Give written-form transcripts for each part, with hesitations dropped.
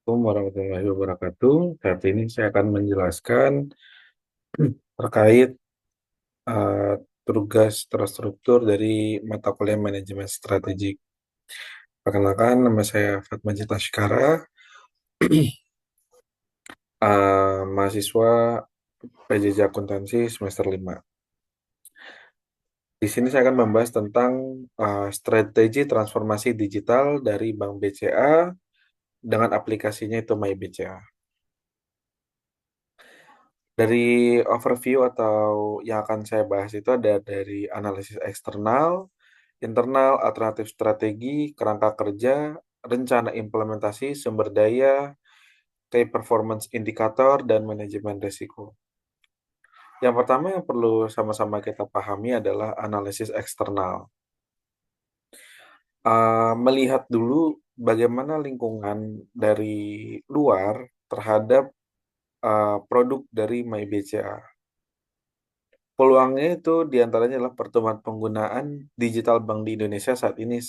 Assalamualaikum warahmatullahi wabarakatuh. Saat ini saya akan menjelaskan terkait uh, tugas terstruktur dari mata kuliah manajemen strategik. Perkenalkan, nama saya Fatmajid Ashkara, mahasiswa PJJ Akuntansi semester 5. Di sini saya akan membahas tentang strategi transformasi digital dari Bank BCA dengan aplikasinya itu MyBCA. Dari overview atau yang akan saya bahas itu ada dari analisis eksternal, internal, alternatif strategi, kerangka kerja, rencana implementasi, sumber daya, key performance indikator, dan manajemen risiko. Yang pertama yang perlu sama-sama kita pahami adalah analisis eksternal. Melihat dulu bagaimana lingkungan dari luar terhadap produk dari MyBCA. Peluangnya itu diantaranya adalah pertumbuhan penggunaan digital bank di Indonesia saat ini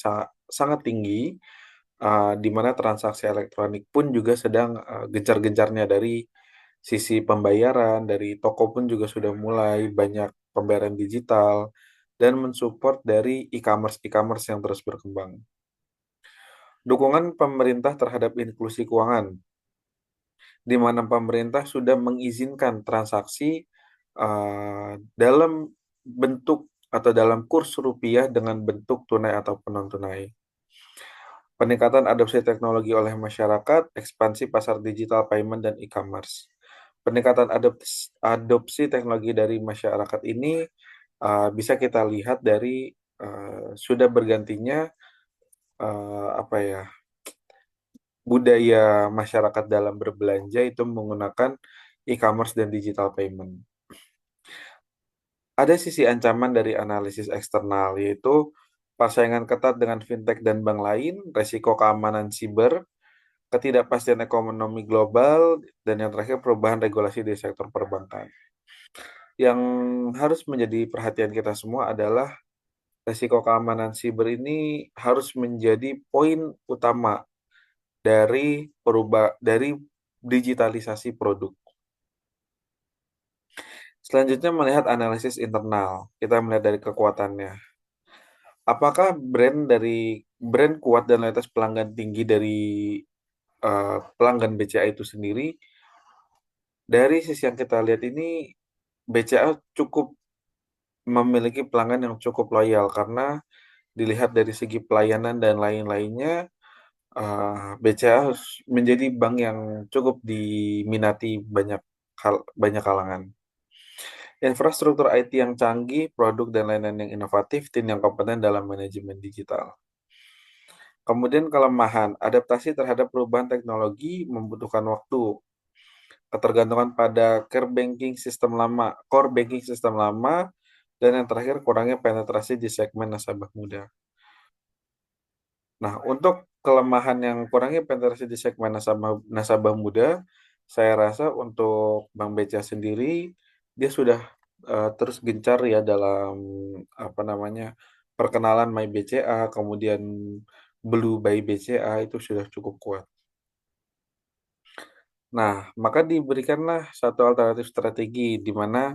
sangat tinggi, di mana transaksi elektronik pun juga sedang gencar-gencarnya dari sisi pembayaran, dari toko pun juga sudah mulai banyak pembayaran digital, dan mensupport dari e-commerce yang terus berkembang. Dukungan pemerintah terhadap inklusi keuangan, di mana pemerintah sudah mengizinkan transaksi dalam bentuk atau dalam kurs rupiah dengan bentuk tunai ataupun non-tunai. Peningkatan adopsi teknologi oleh masyarakat, ekspansi pasar digital payment dan e-commerce. Peningkatan adopsi teknologi dari masyarakat ini bisa kita lihat dari sudah bergantinya apa ya, budaya masyarakat dalam berbelanja itu menggunakan e-commerce dan digital payment. Ada sisi ancaman dari analisis eksternal, yaitu persaingan ketat dengan fintech dan bank lain, resiko keamanan siber, ketidakpastian ekonomi global, dan yang terakhir perubahan regulasi di sektor perbankan. Yang harus menjadi perhatian kita semua adalah resiko keamanan siber ini harus menjadi poin utama dari digitalisasi produk. Selanjutnya melihat analisis internal, kita melihat dari kekuatannya. Apakah brand kuat dan loyalitas pelanggan tinggi dari pelanggan BCA itu sendiri? Dari sisi yang kita lihat ini, BCA cukup memiliki pelanggan yang cukup loyal karena dilihat dari segi pelayanan dan lain-lainnya, BCA menjadi bank yang cukup diminati banyak kalangan. Infrastruktur IT yang canggih, produk dan layanan yang inovatif, tim yang kompeten dalam manajemen digital. Kemudian kelemahan, adaptasi terhadap perubahan teknologi membutuhkan waktu. Ketergantungan pada core banking sistem lama, dan yang terakhir kurangnya penetrasi di segmen nasabah muda. Nah, untuk kelemahan yang kurangnya penetrasi di segmen nasabah muda, saya rasa untuk Bank BCA sendiri, dia sudah terus gencar ya dalam apa namanya perkenalan My BCA, kemudian Blue by BCA itu sudah cukup kuat. Nah, maka diberikanlah satu alternatif strategi di mana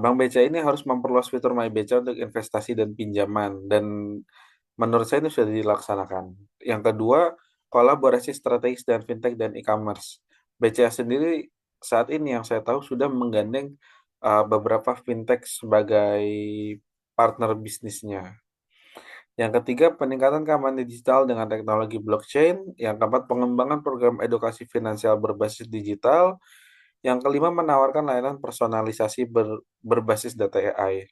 Bank BCA ini harus memperluas fitur My BCA untuk investasi dan pinjaman, dan menurut saya itu sudah dilaksanakan. Yang kedua, kolaborasi strategis dan fintech dan e-commerce. BCA sendiri saat ini yang saya tahu sudah menggandeng beberapa fintech sebagai partner bisnisnya. Yang ketiga, peningkatan keamanan digital dengan teknologi blockchain. Yang keempat, pengembangan program edukasi finansial berbasis digital. Yang kelima, menawarkan layanan personalisasi berbasis data AI.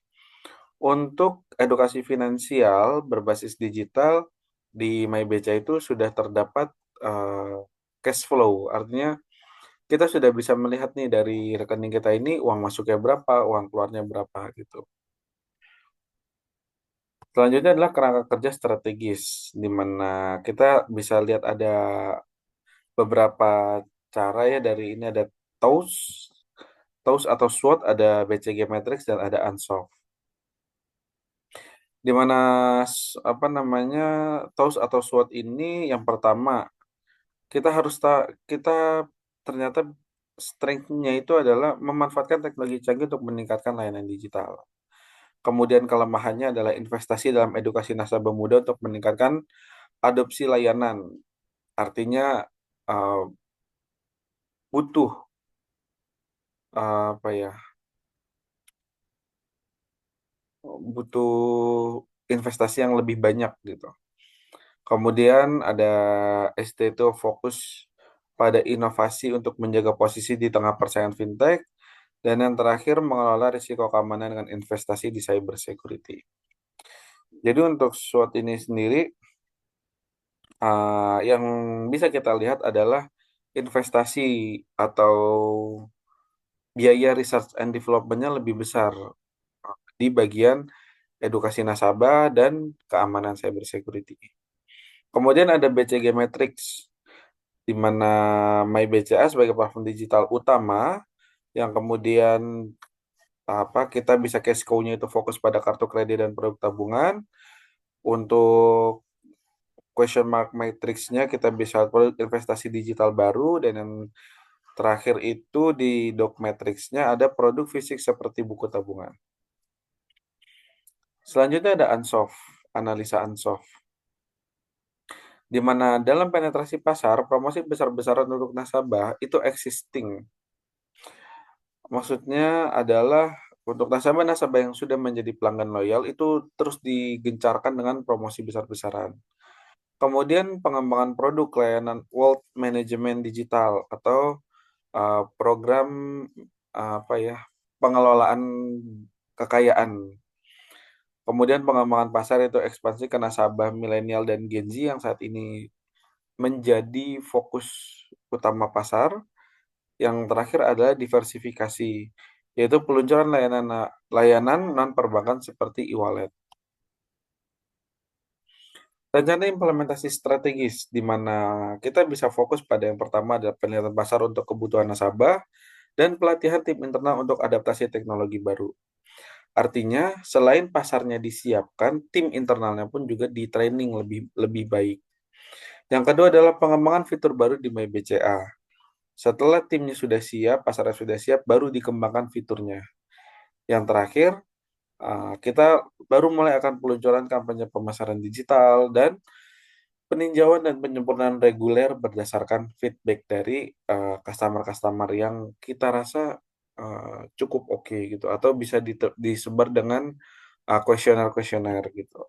Untuk edukasi finansial berbasis digital di MyBCA itu sudah terdapat cash flow, artinya kita sudah bisa melihat nih dari rekening kita ini uang masuknya berapa, uang keluarnya berapa gitu. Selanjutnya adalah kerangka kerja strategis, di mana kita bisa lihat ada beberapa cara ya, dari ini ada TOWS, TOWS atau SWOT, ada BCG Matrix, dan ada Unsolved. Di mana apa namanya TOWS atau SWOT ini yang pertama kita ternyata strength-nya itu adalah memanfaatkan teknologi canggih untuk meningkatkan layanan digital. Kemudian kelemahannya adalah investasi dalam edukasi nasabah muda untuk meningkatkan adopsi layanan. Artinya uh, butuh apa ya? Butuh investasi yang lebih banyak gitu. Kemudian ada ST itu fokus pada inovasi untuk menjaga posisi di tengah persaingan fintech. Dan yang terakhir mengelola risiko keamanan dengan investasi di cyber security. Jadi untuk SWOT ini sendiri yang bisa kita lihat adalah investasi atau biaya research and development-nya lebih besar di bagian edukasi nasabah dan keamanan cyber security. Kemudian ada BCG Matrix, di mana MyBCA sebagai platform digital utama yang kemudian kita bisa cash cow-nya itu fokus pada kartu kredit dan produk tabungan. Untuk question mark matrix-nya kita bisa produk investasi digital baru, dan yang terakhir itu di dog matrix-nya ada produk fisik seperti buku tabungan. Selanjutnya ada unsoft, analisa unsoft, di mana dalam penetrasi pasar, promosi besar-besaran untuk nasabah itu existing. Maksudnya adalah untuk nasabah-nasabah yang sudah menjadi pelanggan loyal itu terus digencarkan dengan promosi besar-besaran. Kemudian pengembangan produk layanan wealth management digital atau program apa ya, pengelolaan kekayaan. Kemudian pengembangan pasar itu ekspansi ke nasabah milenial dan Gen Z yang saat ini menjadi fokus utama pasar. Yang terakhir adalah diversifikasi, yaitu peluncuran layanan non perbankan seperti e-wallet. Rencana implementasi strategis di mana kita bisa fokus pada yang pertama adalah penelitian pasar untuk kebutuhan nasabah dan pelatihan tim internal untuk adaptasi teknologi baru. Artinya, selain pasarnya disiapkan, tim internalnya pun juga di training lebih lebih baik. Yang kedua adalah pengembangan fitur baru di MyBCA. Setelah timnya sudah siap, pasarnya sudah siap, baru dikembangkan fiturnya. Yang terakhir, kita baru mulai akan peluncuran kampanye pemasaran digital dan peninjauan dan penyempurnaan reguler berdasarkan feedback dari customer-customer yang kita rasa cukup oke gitu, atau bisa disebar dengan kuesioner-kuesioner gitu.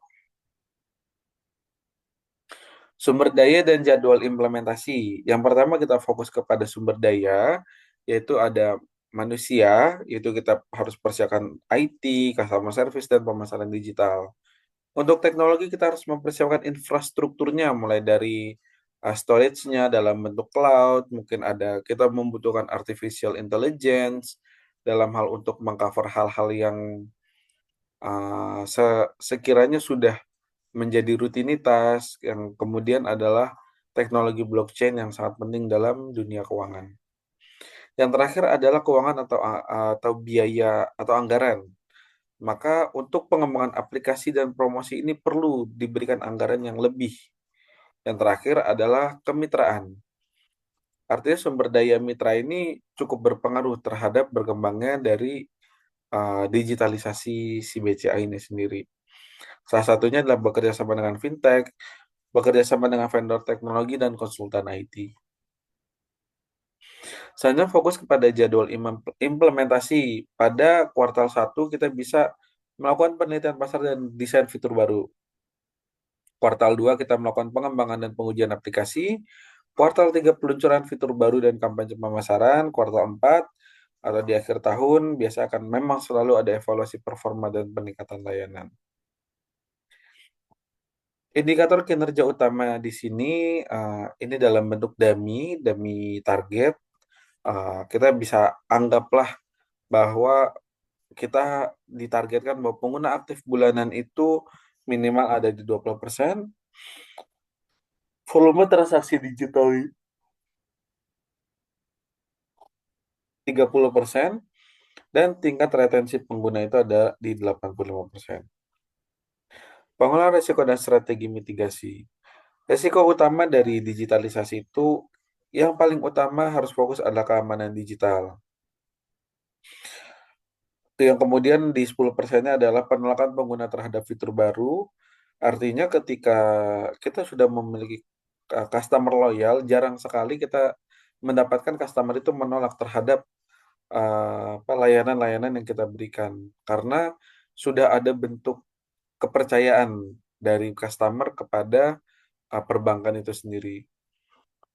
Sumber daya dan jadwal implementasi. Yang pertama kita fokus kepada sumber daya, yaitu ada manusia, yaitu kita harus persiapkan IT, customer service, dan pemasaran digital. Untuk teknologi kita harus mempersiapkan infrastrukturnya, mulai dari storage-nya dalam bentuk cloud, mungkin ada kita membutuhkan artificial intelligence dalam hal untuk mengcover hal-hal yang sekiranya sudah menjadi rutinitas, yang kemudian adalah teknologi blockchain yang sangat penting dalam dunia keuangan. Yang terakhir adalah keuangan atau biaya atau anggaran. Maka untuk pengembangan aplikasi dan promosi ini perlu diberikan anggaran yang lebih. Yang terakhir adalah kemitraan. Artinya sumber daya mitra ini cukup berpengaruh terhadap berkembangnya dari digitalisasi si BCA ini sendiri. Salah satunya adalah bekerja sama dengan fintech, bekerja sama dengan vendor teknologi dan konsultan IT. Selanjutnya fokus kepada jadwal implementasi. Pada kuartal 1 kita bisa melakukan penelitian pasar dan desain fitur baru. Kuartal 2 kita melakukan pengembangan dan pengujian aplikasi. Kuartal 3 peluncuran fitur baru dan kampanye pemasaran. Kuartal 4 atau di akhir tahun biasa akan memang selalu ada evaluasi performa dan peningkatan layanan. Indikator kinerja utama di sini ini dalam bentuk dummy target. Kita bisa anggaplah bahwa kita ditargetkan bahwa pengguna aktif bulanan itu minimal ada di 20%, volume transaksi digital 30%, dan tingkat retensi pengguna itu ada di 85%. Pengelolaan risiko dan strategi mitigasi. Resiko utama dari digitalisasi itu yang paling utama harus fokus adalah keamanan digital. Yang kemudian di 10%-nya adalah penolakan pengguna terhadap fitur baru. Artinya ketika kita sudah memiliki customer loyal, jarang sekali kita mendapatkan customer itu menolak terhadap layanan-layanan yang kita berikan. Karena sudah ada bentuk kepercayaan dari customer kepada perbankan itu sendiri.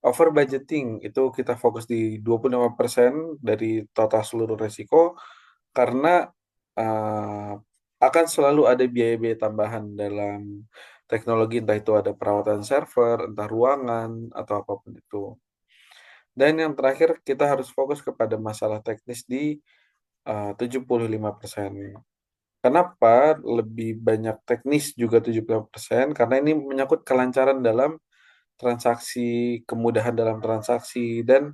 Over budgeting itu kita fokus di 25% dari total seluruh resiko karena uh, akan selalu ada biaya-biaya tambahan dalam teknologi, entah itu ada perawatan server, entah ruangan, atau apapun itu. Dan yang terakhir, kita harus fokus kepada masalah teknis di 75%. Kenapa lebih banyak teknis juga 75%? Karena ini menyangkut kelancaran dalam transaksi, kemudahan dalam transaksi, dan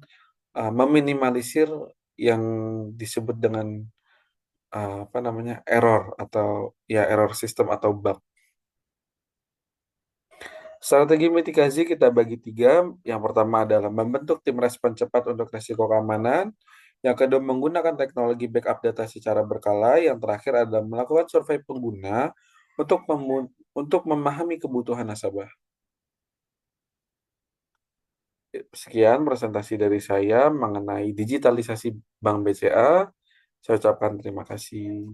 meminimalisir yang disebut dengan apa namanya error atau ya error sistem atau bug. Strategi mitigasi kita bagi tiga. Yang pertama adalah membentuk tim respon cepat untuk risiko keamanan. Yang kedua menggunakan teknologi backup data secara berkala. Yang terakhir adalah melakukan survei pengguna untuk memahami kebutuhan nasabah. Sekian presentasi dari saya mengenai digitalisasi Bank BCA. Saya ucapkan terima kasih.